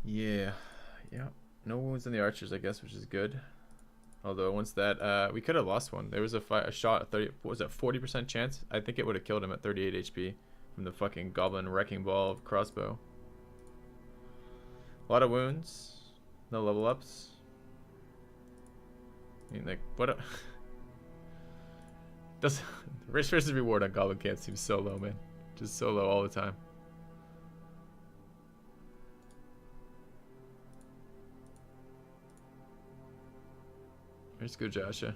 Yeah. Yeah. No wounds on the archers, I guess, which is good. Although once that, we could have lost one. There was a shot at 30, what was that, 40% chance? I think it would have killed him at 38 HP from the fucking goblin wrecking ball crossbow. A lot of wounds. No level ups. I mean, like, what a... Does risk versus reward on goblin camp seems so low, man. Just so low all the time. Let's go, Joshua.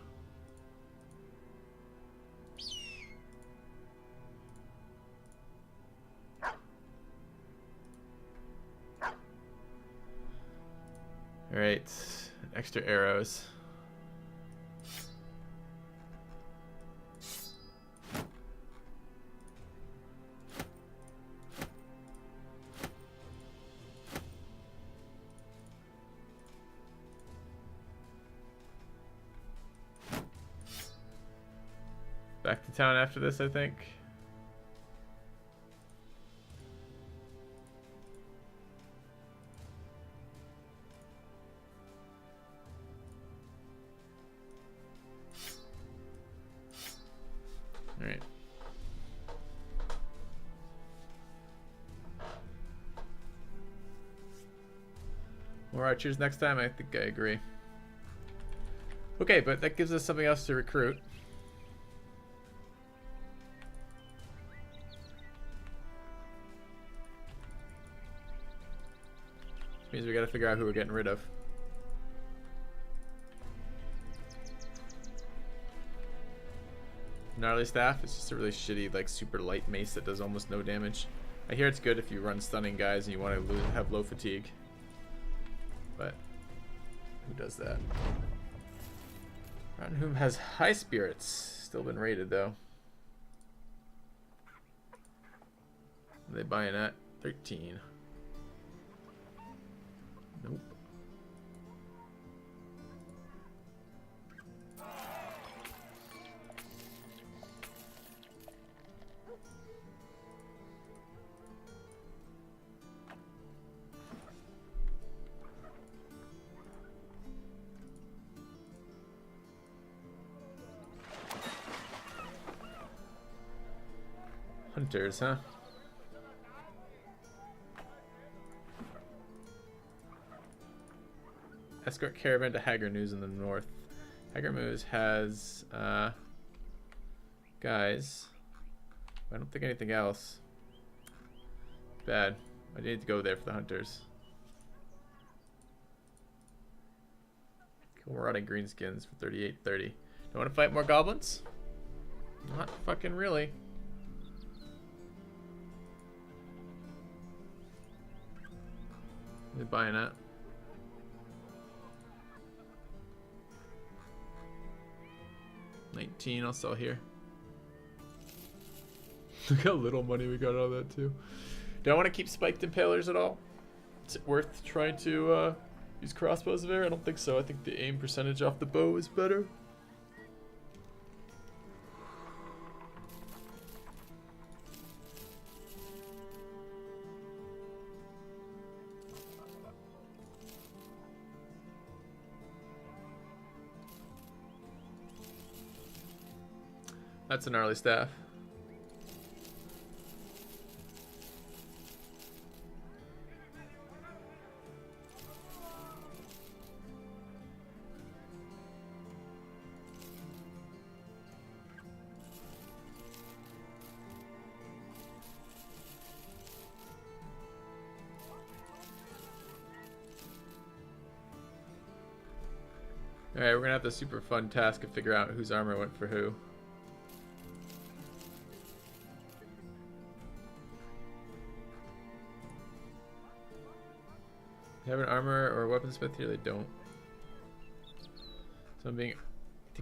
Alright, extra arrows. Back to town after this, I think. Alright. More archers next time? I think I agree. Okay, but that gives us something else to recruit. Which means we gotta figure out who we're getting rid of. Gnarly staff is just a really shitty, like, super light mace that does almost no damage. I hear it's good if you run stunning guys and you want to have low fatigue. But who does that? Rotten Whom has high spirits. Still been rated though. Are they buying at 13? Nope. Hunters, huh? Escort caravan to Hager News in the north. Hager News has guys. I don't think anything else. Bad. I need to go there for the hunters. Kill rotting greenskins for 38.30. Don't want to fight more goblins? Not fucking really. They're buying it. $19, I'll sell here. Look how little money we got out of that too. Do I want to keep spiked impalers at all? Is it worth trying to use crossbows there? I don't think so. I think the aim percentage off the bow is better. That's an gnarly staff. Alright, we're gonna have the super fun task of figure out whose armor went for who. They have an armor or a weaponsmith here? They don't. So I think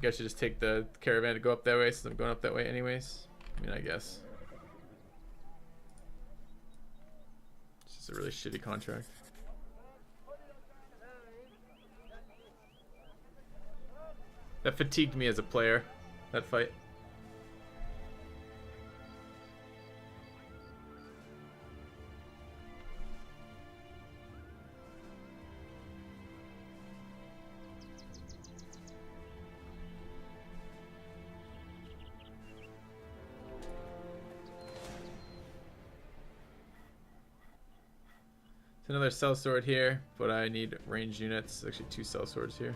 I should just take the caravan to go up that way since I'm going up that way anyways. I mean, I guess. It's just a really shitty contract. That fatigued me as a player, that fight. It's another sellsword here, but I need ranged units. Actually, 2 sellswords here.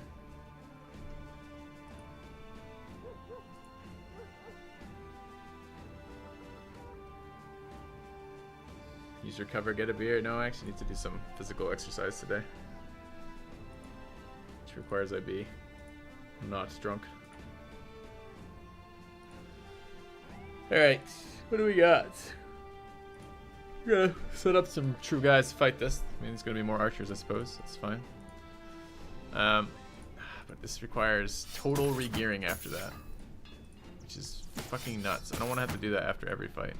Use your cover, get a beer. No, I actually need to do some physical exercise today, which requires I be not drunk. Alright, what do we got? We're gonna set up some true guys to fight this. I mean, there's gonna be more archers, I suppose. That's fine. But this requires total regearing after that, which is fucking nuts. I don't want to have to do that after every fight.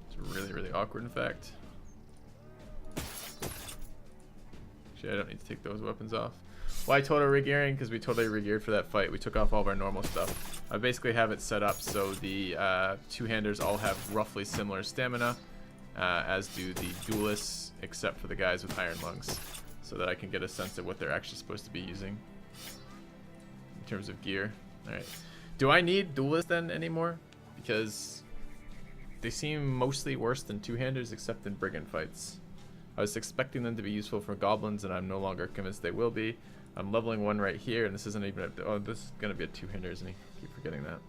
It's really, really awkward, in fact. I don't need to take those weapons off. Why total regearing? Because we totally regeared for that fight. We took off all of our normal stuff. I basically have it set up so the two-handers all have roughly similar stamina, as do the duelists, except for the guys with iron lungs, so that I can get a sense of what they're actually supposed to be using in terms of gear. Alright. Do I need duelists then anymore? Because they seem mostly worse than two-handers, except in brigand fights. I was expecting them to be useful for goblins, and I'm no longer convinced they will be. I'm leveling 1 right here, and this isn't even a... Oh, this is going to be a two-hander, isn't he? Keep forgetting that.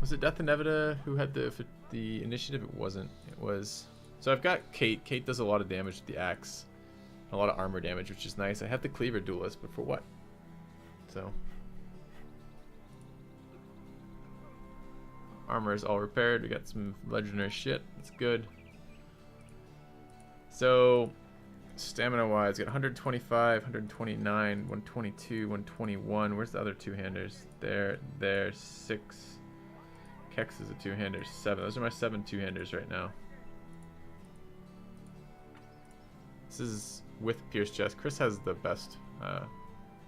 Was it Death and Evita who had the initiative? It wasn't. It was... So I've got Kate. Kate does a lot of damage with the axe. A lot of armor damage, which is nice. I have the Cleaver Duelist, but for what? So... Armor is all repaired. We got some legendary shit. That's good. So, stamina-wise, got 125, 129, 122, 121. Where's the other two-handers? There, 6. Kex is a two-hander, 7. Those are my 7 two-handers right now. This is with Pierce Chest. Chris has the best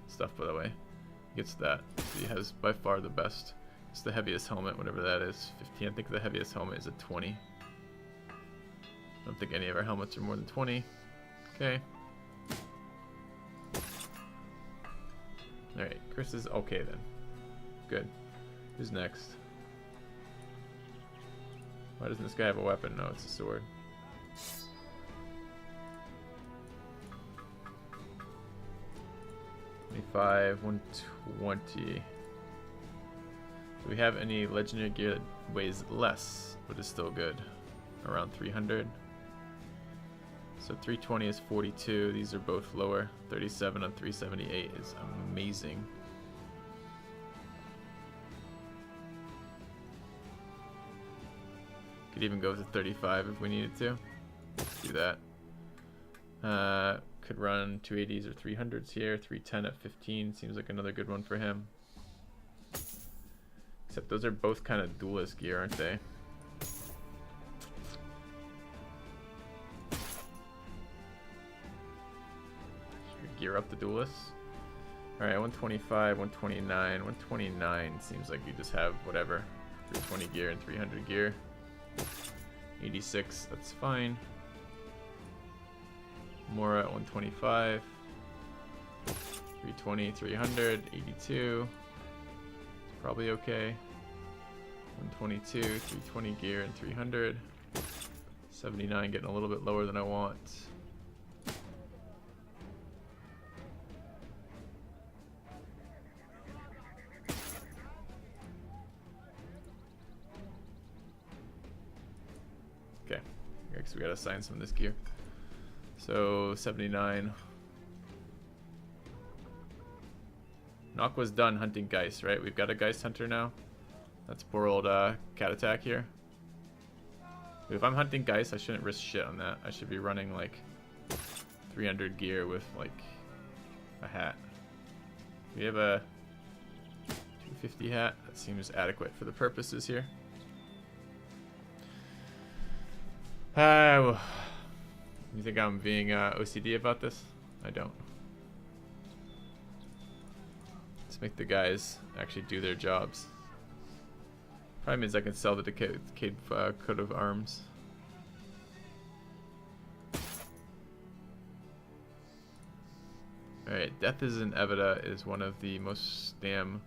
stuff, by the way. He gets that. He has by far the best. It's the heaviest helmet, whatever that is. 15. I think the heaviest helmet is a 20. I don't think any of our helmets are more than 20. Okay. Alright, Chris is okay then. Good. Who's next? Why doesn't this guy have a weapon? No, it's a sword. $25, 120. Do we have any legendary gear that weighs less, but is still good? Around 300. So 320 is 42. These are both lower. 37 on 378 is amazing. Could even go to 35 if we needed to. Let's do that. Could run 280s or 300s here. 310 at 15 seems like another good one for him. Except those are both kind of duelist gear, aren't they? Should we gear up the duelists? Alright, 125, 129, 129 seems like you just have whatever. 320 gear and 300 gear. 86, that's fine. Mora at 125. 320, 300, 82. Probably okay. 122, 320 gear and 300. 79 getting a little bit lower than I want. Okay, I guess we gotta assign some of this gear. So 79. Nock was done hunting Geist, right? We've got a Geist hunter now. That's poor old cat attack here. If I'm hunting Geist, I shouldn't risk shit on that. I should be running like 300 gear with like a hat. We have a 250 hat. That seems adequate for the purposes here. You think I'm being OCD about this? I don't. Let's make the guys actually do their jobs. Probably means I can sell the decayed coat of arms. Alright, Death is in Evita is one of the most damn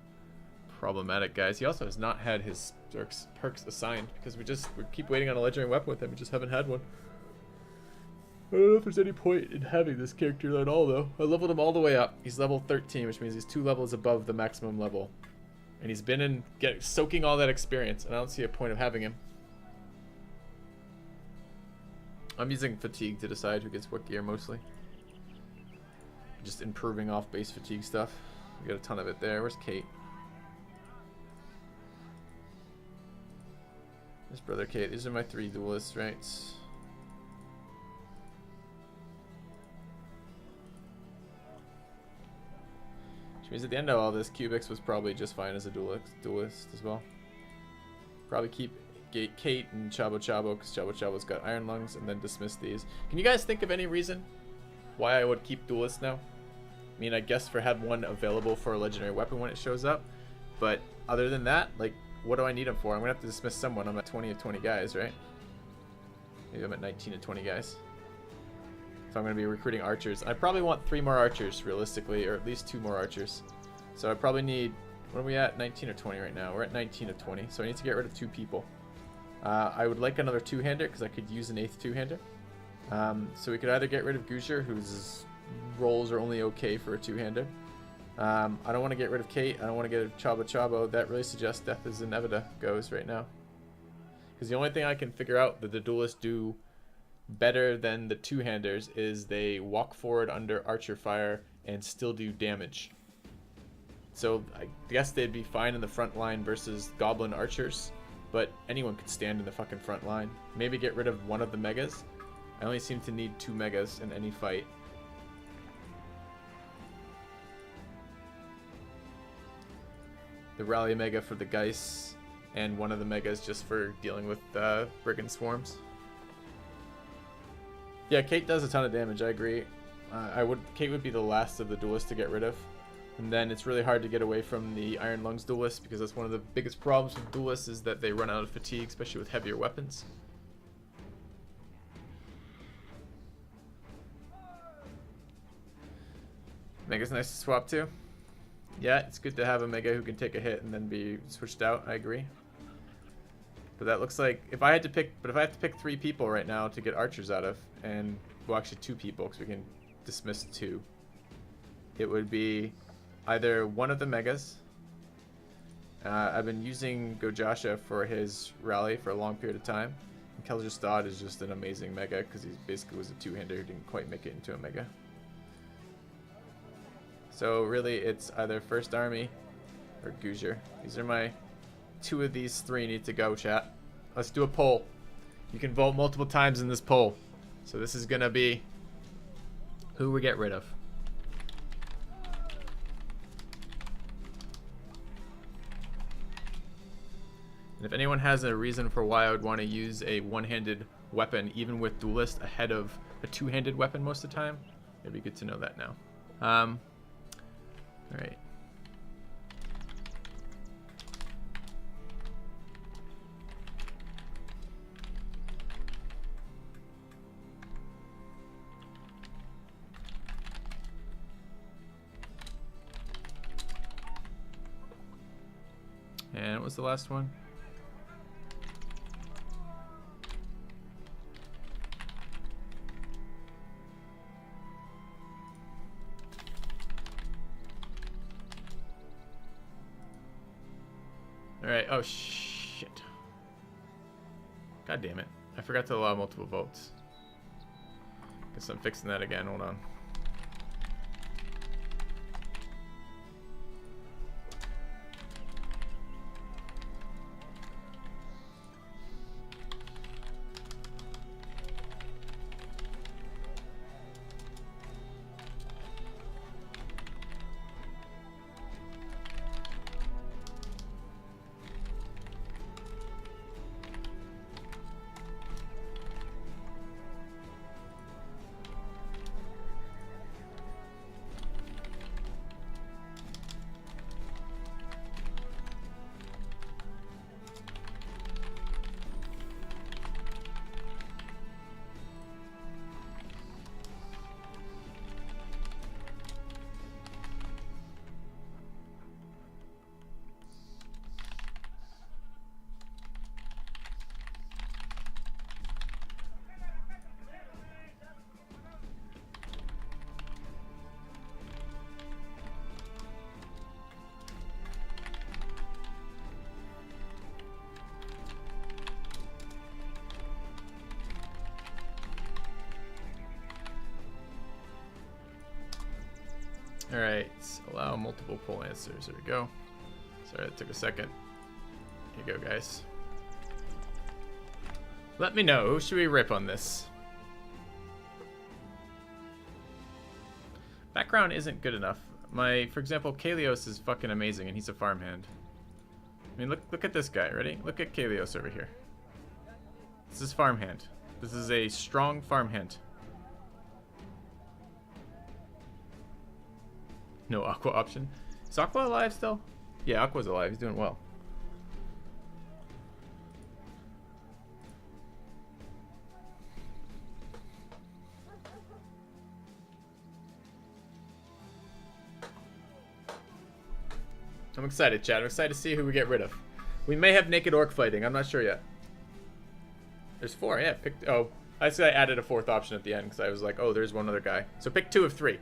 problematic guys. He also has not had his perks assigned because we keep waiting on a legendary weapon with him. We just haven't had one. I don't know if there's any point in having this character at all, though. I leveled him all the way up. He's level 13, which means he's 2 levels above the maximum level. And he's been soaking all that experience, and I don't see a point of having him. I'm using fatigue to decide who gets what gear mostly. Just improving off base fatigue stuff. We got a ton of it there. Where's Kate? There's Brother Kate. These are my 3 duelists, right? Which means at the end of all this, Cubix was probably just fine as a duelist as well. Probably keep Kate and Chabo because Chabo's got Iron Lungs, and then dismiss these. Can you guys think of any reason why I would keep duelists now? I mean, I guess for have one available for a legendary weapon when it shows up, but other than that, like, what do I need them for? I'm gonna have to dismiss someone. I'm at 20 of 20 guys, right? Maybe I'm at 19 of 20 guys. So I'm gonna be recruiting archers. I probably want 3 more archers realistically, or at least 2 more archers. So I probably need, what are we at? 19 or 20 right now. We're at 19 of 20. So I need to get rid of 2 people. I would like another 2-hander because I could use an 8th 2-hander. So we could either get rid of Gusher, whose rolls are only okay for a 2-hander. I don't want to get rid of Kate. I don't want to get rid of Chabo. That really suggests Death is in Evita goes right now. Because the only thing I can figure out that the duelists do better than the 2-handers is they walk forward under archer fire and still do damage. So I guess they'd be fine in the front line versus goblin archers, but anyone could stand in the fucking front line. Maybe get rid of one of the megas. I only seem to need 2 megas in any fight. The rally mega for the Geist, and one of the megas just for dealing with brigand swarms. Yeah, Kate does a ton of damage, I agree. Kate would be the last of the duelists to get rid of. And then it's really hard to get away from the Iron Lungs duelists, because that's one of the biggest problems with duelists is that they run out of fatigue, especially with heavier weapons. Mega's nice to swap to. Yeah, it's good to have a Mega who can take a hit and then be switched out, I agree. But that looks like, if I have to pick 3 people right now to get archers out of, and, well, actually 2 people, because we can dismiss 2. It would be either one of the Megas. I've been using Gojasha for his rally for a long period of time. And Kel'Jastad is just an amazing Mega, because he basically was a 2-hander who didn't quite make it into a Mega. So really, it's either First Army or Guzher. These are my 2 of these 3 need to go, chat. Let's do a poll. You can vote multiple times in this poll. So this is gonna be who we get rid of. And if anyone has a reason for why I would want to use a 1-handed weapon, even with duelist, ahead of a 2-handed weapon most of the time, it'd be good to know that now. Alright. And what was the last one? Alright, oh shit. God damn it. I forgot to allow multiple votes. Guess I'm fixing that again, hold on. Alright, allow multiple poll answers. There we go. Sorry, that took a second. Here you go, guys. Let me know. Who should we rip on this? Background isn't good enough. For example, Kalios is fucking amazing, and he's a farmhand. I mean, look at this guy. Ready? Look at Kalios over here. This is farmhand. This is a strong farmhand. No Aqua option. Is Aqua alive still? Yeah, Aqua's alive. He's doing well. I'm excited, Chad. I'm excited to see who we get rid of. We may have naked orc fighting. I'm not sure yet. There's 4. Yeah, oh, I said I added a 4th option at the end because I was like, oh, there's one other guy. So pick 2 of 3.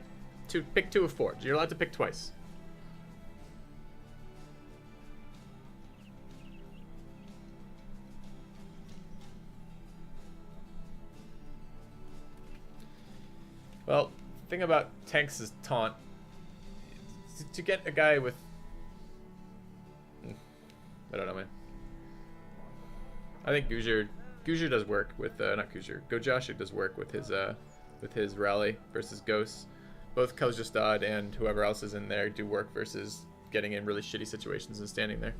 Pick 2 of 4. You're allowed to pick twice. Well, the thing about tanks is taunt. To get a guy with... I don't know, man. I think Gujar does work with not Gujar. Gojashik does work with his rally versus Ghosts. Both Kozjastad and whoever else is in there do work versus getting in really shitty situations and standing there.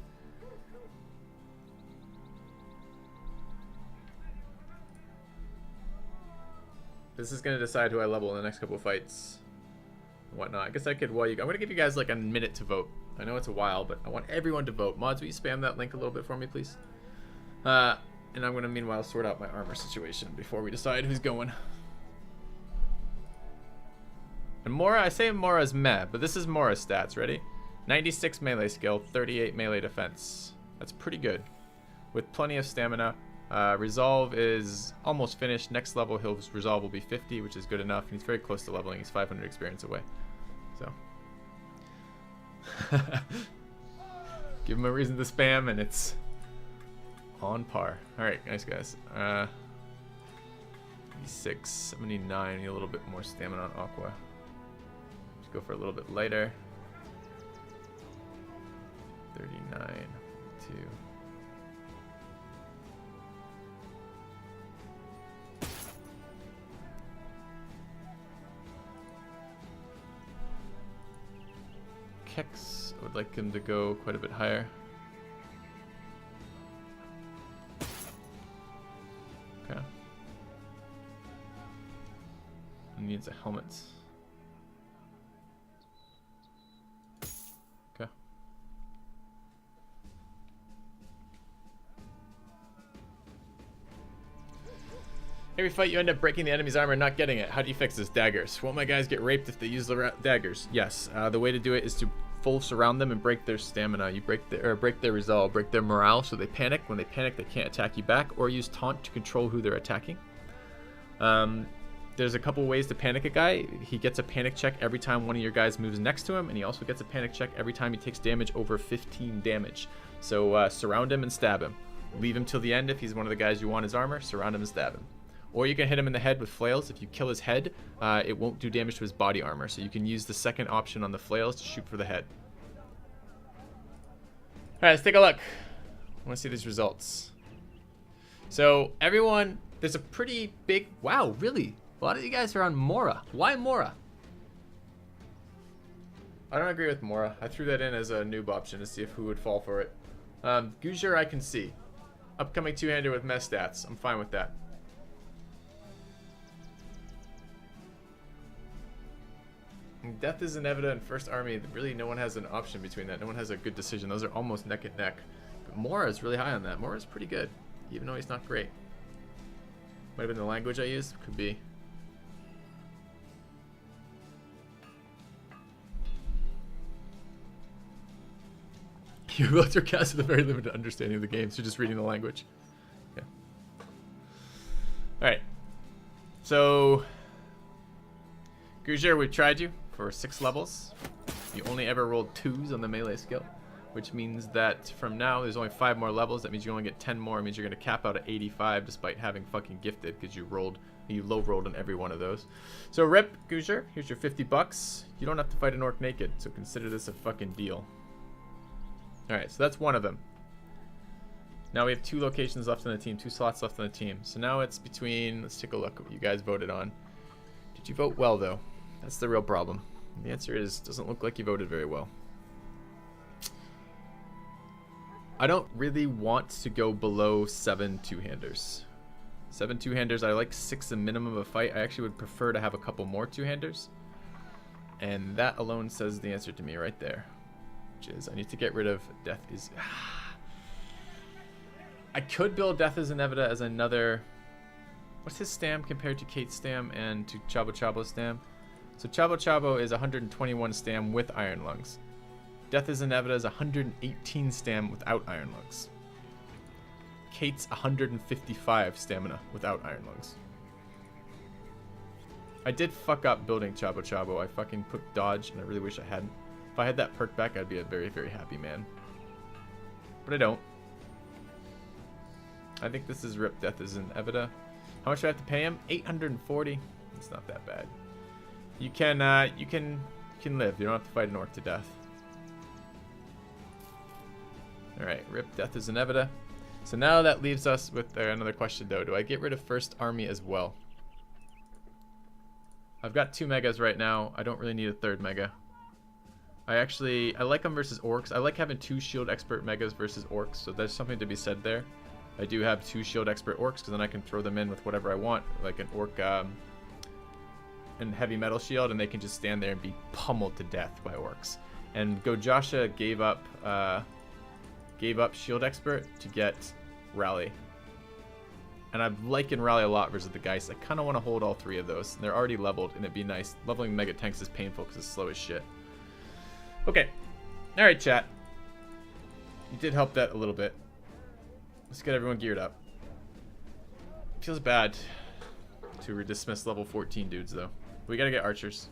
This is gonna decide who I level in the next couple of fights and whatnot. I guess I could. I'm gonna give you guys like a minute to vote. I know it's a while, but I want everyone to vote. Mods, will you spam that link a little bit for me, please? And I'm going to, meanwhile, sort out my armor situation before we decide who's going. And Mora, I say Mora's meh, but this is Mora's stats. Ready? 96 melee skill, 38 melee defense. That's pretty good. With plenty of stamina. Resolve is almost finished. Next level, his resolve will be 50, which is good enough. And he's very close to leveling. He's 500 experience away. So... give him a reason to spam and it's on par. Alright, nice guys. 6, 79, need a little bit more stamina on Aqua. Let's go for a little bit lighter. 39, 2. Kex, I would like him to go quite a bit higher. Okay. He needs a helmet. Okay. Every fight you end up breaking the enemy's armor and not getting it. How do you fix this? Daggers. Won't my guys get raped if they use the daggers? Yes. The way to do it is to full surround them and break their stamina. You break their resolve, break their morale, so they panic. When they panic, they can't attack you back, or use taunt to control who they're attacking. There's a couple ways to panic a guy. He gets a panic check every time one of your guys moves next to him, and he also gets a panic check every time he takes damage over 15 damage. So surround him and stab him. Leave him till the end if he's one of the guys you want his armor. Surround him and stab him. Or you can hit him in the head with flails. If you kill his head, it won't do damage to his body armor. So you can use the second option on the flails to shoot for the head. Alright, let's take a look. I want to see these results. So everyone, there's a pretty big... Wow, really? A lot of you guys are on Mora. Why Mora? I don't agree with Mora. I threw that in as a noob option to see if who would fall for it. Gujar I can see. Upcoming two-hander with mess stats. I'm fine with that. Death is inevitable in First Army. Really, no one has an option between that. No one has a good decision. Those are almost neck and neck. But Mora is really high on that. Mora is pretty good, even though he's not great. Might have been the language I used. Could be. Your votes are cast with a very limited understanding of the game, so just reading the language. Yeah. Alright. So, Gujar, we've tried you for 6 levels. You only ever rolled 2s on the melee skill. which means that from now there's only 5 more levels. That means you only get 10 more. It means you're going to cap out at 85 despite having fucking gifted because you low rolled on every one of those. So rip, Goozer, here's your 50 bucks. You don't have to fight an orc naked, so consider this a fucking deal. Alright, so that's one of them. Now we have 2 locations left on the team, 2 slots left on the team. So now it's between, let's take a look at what you guys voted on. Did you vote well though? That's the real problem. The answer is, doesn't look like you voted very well. I don't really want to go below 7 two-handers. 7 two-handers, I like 6 a minimum of a fight. I actually would prefer to have a couple more two-handers. And that alone says the answer to me right there. Which is, I need to get rid of Death is... I could build Death is Inevita as another... What's his stam compared to Kate's stam and to Chabo Chabo's stam? So Chabo Chabo is 121 stam with Iron Lungs. Death is Inevita is 118 stam without Iron Lungs. Kate's 155 stamina without Iron Lungs. I did fuck up building Chabo Chabo. I fucking put dodge and I really wish I hadn't. If I had that perk back, I'd be a very, very happy man. But I don't. I think this is rip. Death is Inevita. How much do I have to pay him? 840. It's not that bad. You can live. You don't have to fight an orc to death. Alright, rip Death is Inevita. So now that leaves us with another question though. Do I get rid of First Army as well? I've got 2 megas right now. I don't really need a 3rd mega. I like them versus orcs. I like having 2 shield expert megas versus orcs, so there's something to be said there. I do have 2 shield expert orcs because then I can throw them in with whatever I want, like an orc and heavy metal shield, and they can just stand there and be pummeled to death by orcs. And Gojasha gave up shield expert to get rally, and I'm liking rally a lot versus the Geist. I kind of want to hold all 3 of those, and they're already leveled, and it'd be nice. Leveling mega tanks is painful because it's slow as shit. Okay, all right, chat. You did help that a little bit. Let's get everyone geared up. Feels bad to dismiss level 14 dudes though. We gotta get archers.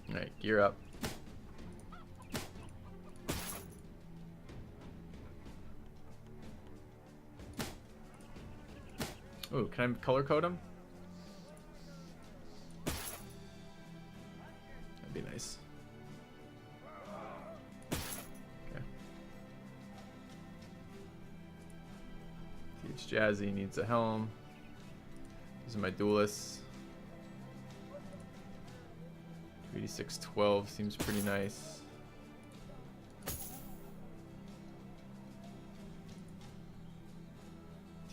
Alright, gear up. Oh, can I color code them? That'd be nice. Okay. Huge Jazzy needs a helm. These are my duelists. 286-12 seems pretty nice.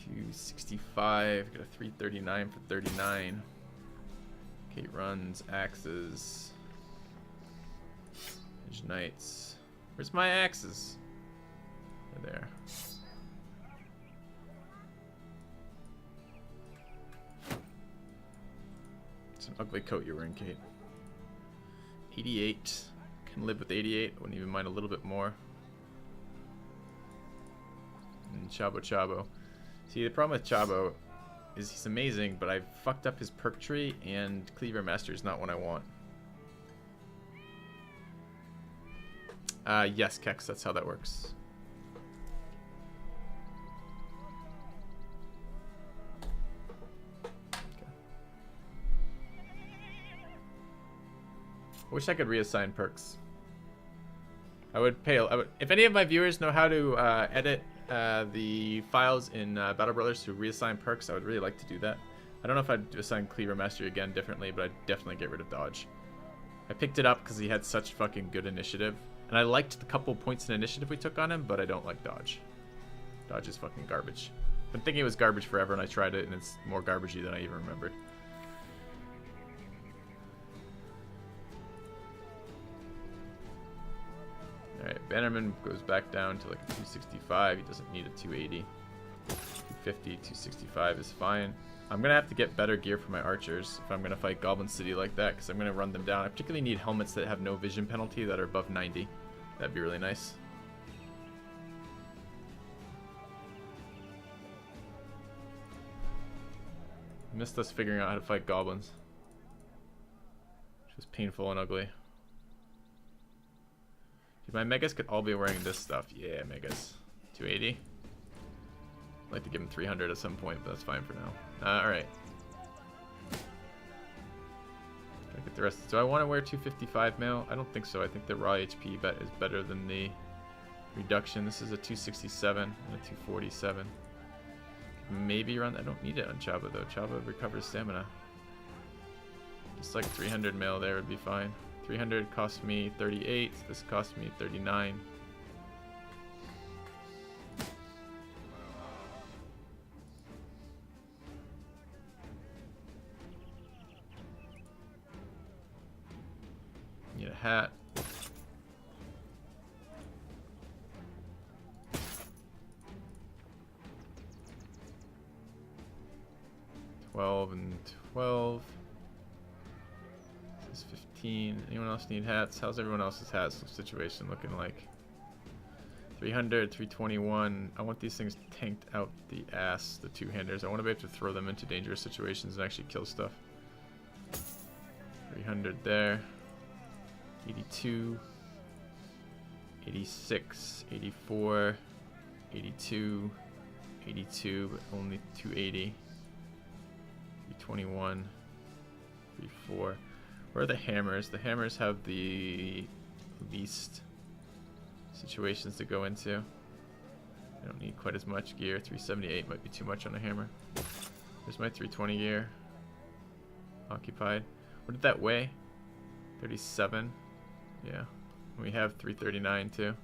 $265, got a 339 for 39. Kate runs, axes. There's knights. Where's my axes? They're there. It's an ugly coat you're wearing, Kate. 88. Can live with 88. Wouldn't even mind a little bit more. And Chabo Chabo. See, the problem with Chabo is he's amazing, but I fucked up his perk tree, and Cleaver Master is not what I want. Yes, Kex, that's how that works. Okay. I wish I could reassign perks. I would pay. If any of my viewers know how to edit the files in Battle Brothers to reassign perks, I would really like to do that. I don't know if I'd assign Cleaver Master again differently, but I'd definitely get rid of Dodge. I picked it up because he had such fucking good initiative. And I liked the couple points in initiative we took on him, but I don't like Dodge. Dodge is fucking garbage. I've been thinking it was garbage forever, and I tried it, and it's more garbagey than I even remembered. Alright, Bannerman goes back down to like a 265. He doesn't need a 280. 250, 265 is fine. I'm going to have to get better gear for my archers if I'm going to fight Goblin City like that, because I'm going to run them down. I particularly need helmets that have no vision penalty that are above 90. That'd be really nice. Missed us figuring out how to fight goblins. Which was painful and ugly. Dude, my megas could all be wearing this stuff. Yeah, megas. 280. I'd like to give him 300 at some point, but that's fine for now. Alright. Gotta get the rest. Do I want to wear 255 mail? I don't think so. I think the raw HP bet is better than the reduction. This is a 267 and a 247. Maybe run. I don't need it on Chaba though. Chaba recovers stamina. Just like 300 mail there would be fine. 300 cost me 38. This cost me 39. Need a hat. And 12. This is 15. Anyone else need hats? How's everyone else's hats situation looking like? 300, 321. I want these things tanked out the ass, the two-handers. I want to be able to throw them into dangerous situations and actually kill stuff. 300 there. 82. 86. 84. 82. 82, but only 280. 321, 34. Where are the hammers? The hammers have the least situations to go into. I don't need quite as much gear. 378 might be too much on a hammer. There's my 320 gear. Occupied. What did that weigh? 37. Yeah. We have 339 too.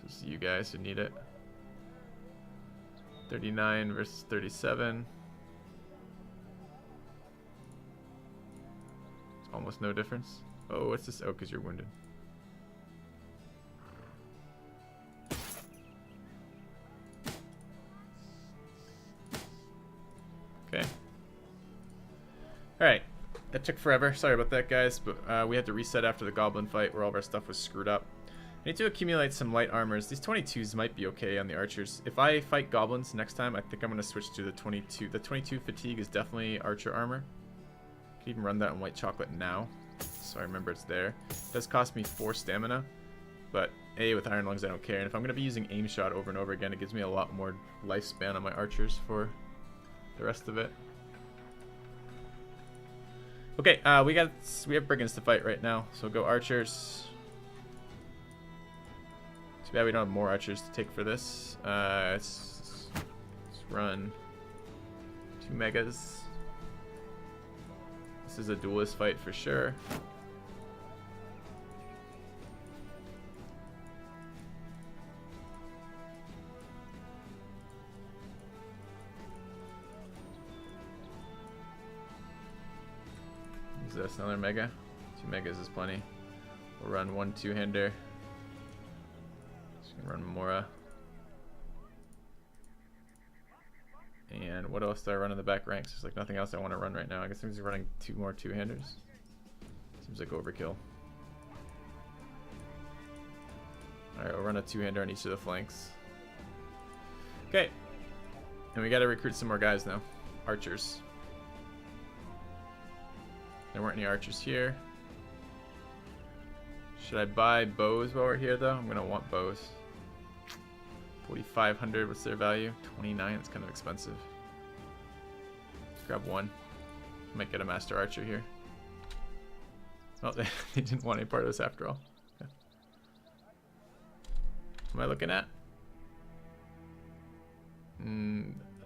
This is you guys who need it. 39 versus 37. It's almost no difference. Oh, what's this? Oh, because you're wounded. Okay. Alright. That took forever. Sorry about that, guys. But we had to reset after the goblin fight where all of our stuff was screwed up. I need to accumulate some light armors. These 22s might be okay on the archers. If I fight goblins next time, I think I'm going to switch to the 22. The 22 fatigue is definitely archer armor. I can even run that in white chocolate now, so I remember it's there. It does cost me 4 stamina, but with iron lungs I don't care. And if I'm going to be using aim shot over and over again, it gives me a lot more lifespan on my archers for the rest of it. Okay, we have brigands to fight right now, so go archers. Yeah, we don't have more archers to take for this. Let's run 2 megas. This is a duelist fight for sure. Is this another mega? 2 megas is plenty. We'll run 1 two-hander. Run Mora. And what else do I run in the back ranks? There's like nothing else I want to run right now. I guess I'm just running 2 more two-handers. Seems like overkill. Alright, we'll run a two-hander on each of the flanks. Okay. And we gotta recruit some more guys now. Archers. There weren't any archers here. Should I buy bows while we're here though? I'm gonna want bows. 4,500, what's their value? 29, it's kind of expensive. Grab 1. Might get a master archer here. Oh, they didn't want any part of this after all. Okay. What am I looking at?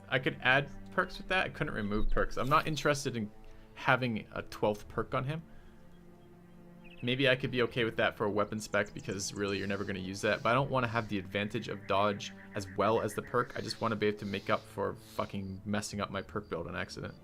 I could add perks with that. I couldn't remove perks. I'm not interested in having a 12th perk on him. Maybe I could be okay with that for a weapon spec because really you're never going to use that. But I don't want to have the advantage of dodge as well as the perk. I just want to be able to make up for fucking messing up my perk build on accident.